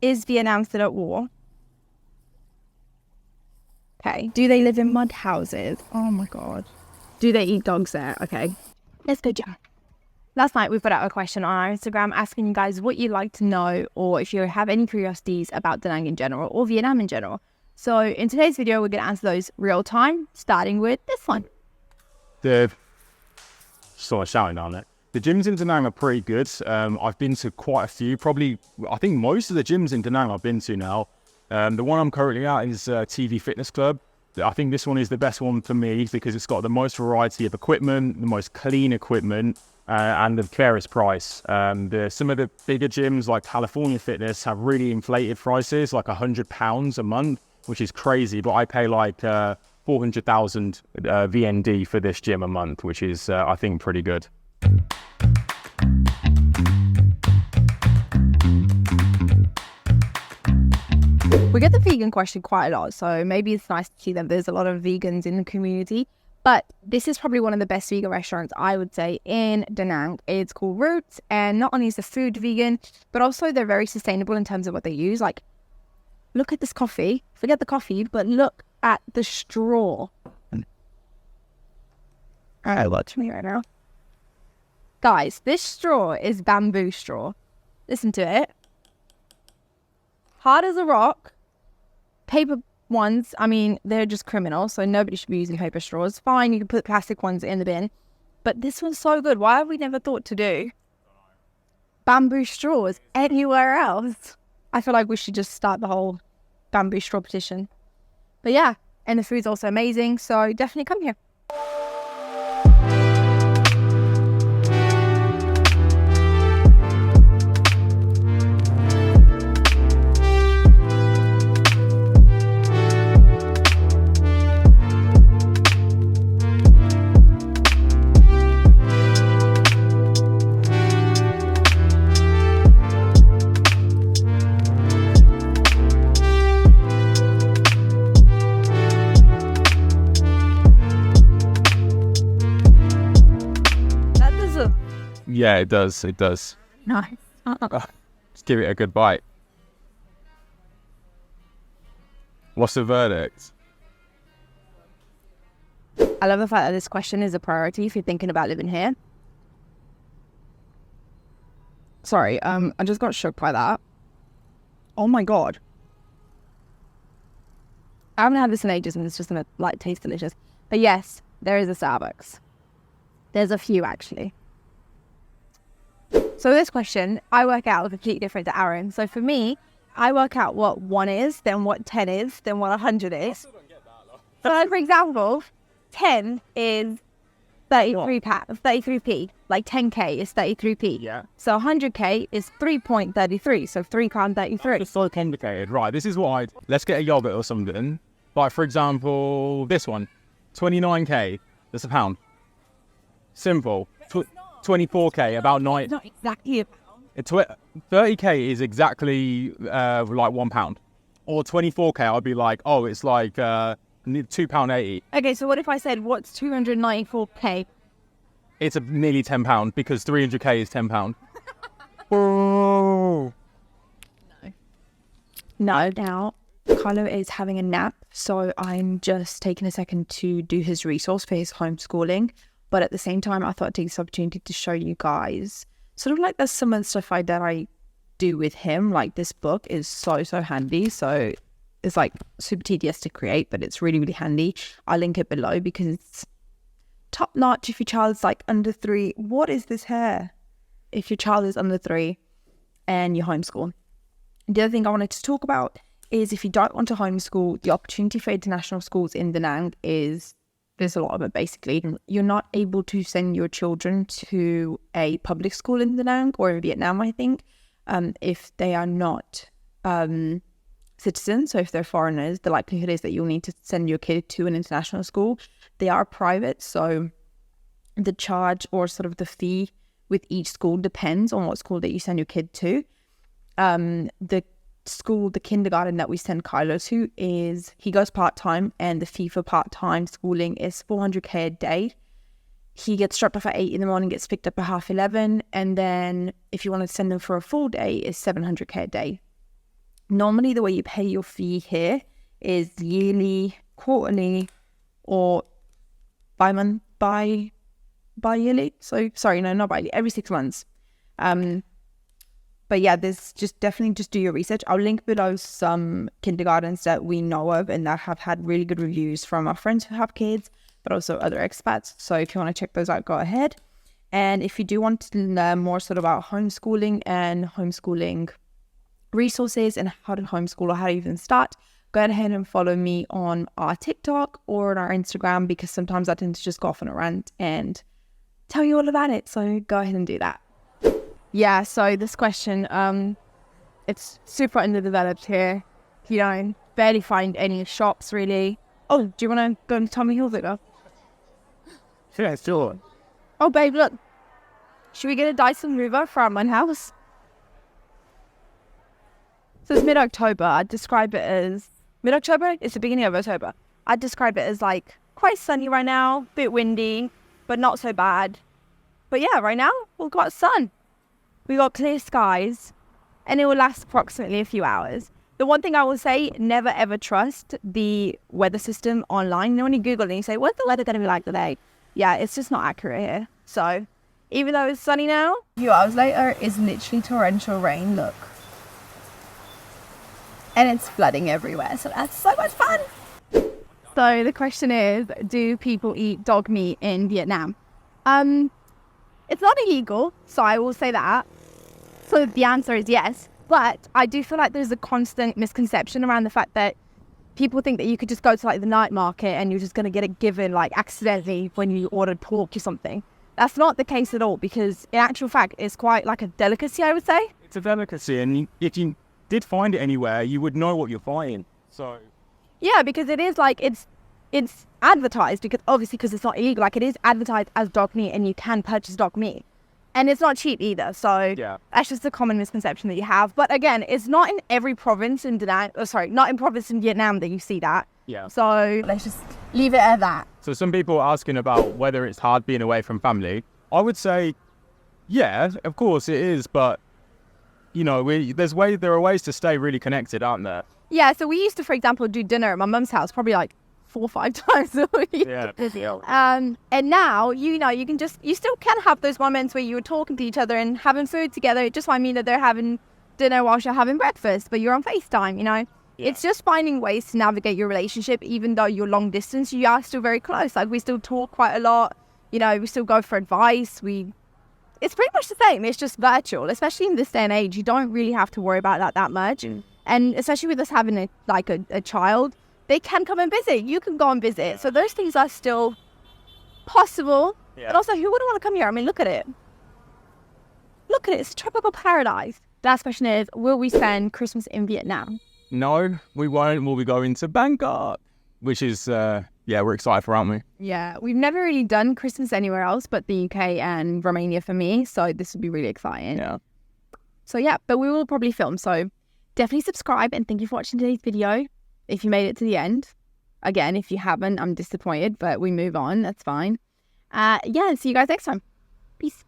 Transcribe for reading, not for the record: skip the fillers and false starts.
Is Vietnam still at war? Okay. Do they live in mud houses? Oh my god. Do they eat dogs there? Okay. Let's go, Jam. Last night we put out a question on our Instagram asking you guys what you'd like to know or if you have any curiosities about Da Nang in general or Vietnam in general. So in today's video, we're going to answer those real time, starting with this one. Sort of shouting down there. The gyms in Da Nang are pretty good. I've been to quite a few, I think most of the gyms in Da Nang I've been to now. The one I'm currently at is TV Fitness Club. I think this one is the best one for me because it's got the most variety of equipment, the most clean equipment, and the fairest price. Some of the bigger gyms like California Fitness have really inflated prices, like £100 a month, which is crazy. But I pay like 400,000 VND for this gym a month, which is, I think, pretty good. We get the vegan question quite a lot, so maybe it's nice to see that there's a lot of vegans in the community. But this is probably one of the best vegan restaurants, I would say, in Da Nang. It's called Roots, and not only is the food vegan, but also they're very sustainable in terms of what they use. Like, look at this coffee. Forget the coffee, but look at the straw. Watch me right now. Guys, this straw is bamboo straw. Listen to it. Hard as a rock. Paper ones, I mean, they're just criminal, so nobody should be using paper straws. Fine, you can put plastic ones in the bin. But this one's so good. Why have we never thought to do bamboo straws anywhere else? I feel like we should just start the whole bamboo straw petition. But yeah, and the food's also amazing, so definitely come here. Yeah, it does. It does. Nice. Just give it a good bite. What's the verdict? I love the fact that this question is a priority if you're thinking about living here. Sorry, I just got shook by that. Oh my god. I haven't had this in ages and it's just gonna like taste delicious. But yes, there is a Starbucks. There's a few actually. So this question, I work out completely different to Aaron. So for me, I work out what 1 is, then what 10 is, then what 100 is. I still don't get that, so like, for example, 10 is 33p. Like 10k is 33p. Yeah. So 100k is 3.33. So £3.33. It's so complicated. Right, this is what let's get a yogurt or something. Like, for example, this one. 29k. That's a pound. Simple. 24k, about 9. It's not exactly a pound. 30k is exactly like £1. Or 24k, I'd be like, oh, it's like £2.80. Okay, so what if I said, what's 294k? It's nearly £10 because 300k is £10. Oh. No, now Carlo is having a nap, so I'm just taking a second to do his resource for his homeschooling. But at the same time, I thought I'd take this opportunity to show you guys sort of like there's some of the stuff that I do with him. Like this book is so handy. So it's like super tedious to create, but it's really handy. I'll link it below because it's top notch if your child's like under 3. What is this hair? If your child is under 3 and you homeschool. The other thing I wanted to talk about is if you don't want to homeschool, the opportunity for international schools in Da Nang is, there's a lot of it basically. You're not able to send your children to a public school in Da Nang or in Vietnam, I think, if they are not citizens. So if they're foreigners, the likelihood is that you'll need to send your kid to an international school. They are private, so the charge or sort of the fee with each school depends on what school that you send your kid to. The kindergarten that we send Kylo to he goes part-time, and the fee for part-time schooling is 400k a day. He gets dropped off at 8 in the morning, gets picked up at 11:30, and then if you want to send them for a full day, it's 700k a day. Normally, the way you pay your fee here is yearly, quarterly, or bi-yearly. So, sorry, no, not bi-yearly, every 6 months. But yeah, there's definitely just do your research. I'll link below some kindergartens that we know of and that have had really good reviews from our friends who have kids, but also other expats. So if you want to check those out, go ahead. And if you do want to learn more sort of about homeschooling and homeschooling resources and how to homeschool or how to even start, go ahead and follow me on our TikTok or on our Instagram, because sometimes I tend to just go off on a rant and tell you all about it. So go ahead and do that. Yeah, so this question, it's super underdeveloped here. You know, barely find any shops really. Oh, do you want to go to Tommy Hilfiger? Yeah, sure. Oh, babe, look. Should we get a Dyson Mover for our mud house? So it's mid-October. I'd describe it as... Mid-October? It's the beginning of October. I'd describe it as like quite sunny right now, bit windy, but not so bad. But yeah, right now we've got sun. We got clear skies, and it will last approximately a few hours. The one thing I will say, never ever trust the weather system online. You know, when you Google it and you say, what's the weather going to be like today? Yeah, it's just not accurate here. So even though it's sunny now, a few hours later, it's literally torrential rain, look. And it's flooding everywhere, so that's so much fun. So the question is, do people eat dog meat in Vietnam? It's not illegal, so I will say that. So the answer is yes. But I do feel like there's a constant misconception around the fact that people think that you could just go to like the night market and you're just going to get it given like accidentally when you ordered pork or something. That's not the case at all, because in actual fact, it's quite like a delicacy, I would say. It's a delicacy, and if you did find it anywhere, you would know what you're buying. So yeah, because it is like it's advertised, because obviously because it's not illegal, like it is advertised as dog meat and you can purchase dog meat, and it's not cheap either. So yeah, that's just a common misconception that you have. But again, it's not in every province in not in province in Vietnam that you see that. Yeah. So let's just leave it at that. So some people are asking about whether it's hard being away from family. I would say, yeah, of course it is, but you know, there are ways to stay really connected, aren't there? Yeah, so we used to, for example, do dinner at my mum's house probably like 4 or 5 times a week. Yeah. And now, you know, you still can have those moments where you're talking to each other and having food together. It just might mean that they're having dinner whilst you're having breakfast, but you're on FaceTime, you know? Yeah. It's just finding ways to navigate your relationship, even though you're long distance, you are still very close. Like, we still talk quite a lot, you know, we still go for advice. It's pretty much the same. It's just virtual, especially in this day and age. You don't really have to worry about that much. And especially with us having a child, they can come and visit. You can go and visit. So those things are still possible. Yeah. But also, who wouldn't want to come here? I mean, look at it. Look at it. It's a tropical paradise. Last question is, will we spend Christmas in Vietnam? No, we won't. We'll be going to Bangkok, which is, we're excited for, aren't we? Yeah, we've never really done Christmas anywhere else but the UK and Romania for me. So this will be really exciting. Yeah. So yeah, but we will probably film. So definitely subscribe, and thank you for watching today's video. If you made it to the end. Again, if you haven't, I'm disappointed, but we move on. That's fine. See you guys next time. Peace.